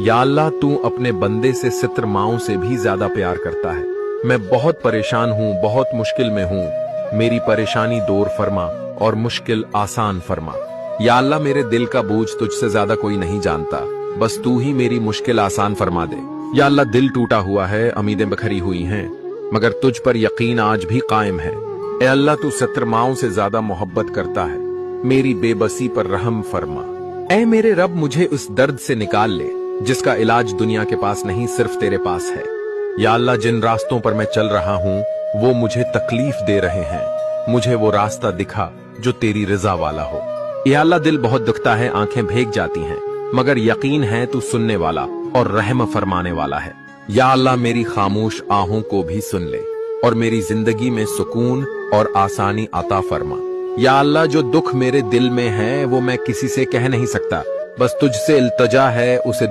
या अल्लाह, तू अपने बंदे से सित्र माओं से भी ज्यादा प्यार करता है। मैं बहुत परेशान हूँ, बहुत मुश्किल में हूँ। मेरी परेशानी दूर फरमा और मुश्किल आसान फरमा। या अल्लाह, मेरे दिल का बोझ तुझसे ज्यादा कोई नहीं जानता, बस तू ही मेरी मुश्किल आसान फरमा दे। या अल्लाह, दिल टूटा हुआ है, उम्मीदें बखरी हुई हैं, मगर तुझ पर यकीन आज भी कायम है। ए अल्लाह, तू सत्र माओं से ज्यादा मोहब्बत करता है, मेरी बेबसी पर रहम फरमा। ऐ मेरे रब, मुझे उस दर्द से निकाल ले जिसका इलाज दुनिया के पास नहीं, सिर्फ तेरे पास है। या अल्लाह, जिन रास्तों पर मैं चल रहा हूँ वो मुझे तकलीफ दे रहे हैं, मुझे वो रास्ता दिखा जो तेरी रजा वाला हो। या अल्लाह, दिल बहुत दुखता है, आंखें भीग जाती हैं, मगर यकीन है तू सुनने वाला और रहम फरमाने वाला है। या अल्लाह, मेरी खामोश आहों को भी सुन ले और मेरी जिंदगी में सुकून और आसानी अता फरमा। या अल्लाह, जो दुख मेरे दिल में है वो मैं किसी से कह नहीं सकता, बस तुझसे इल्तजा है उसे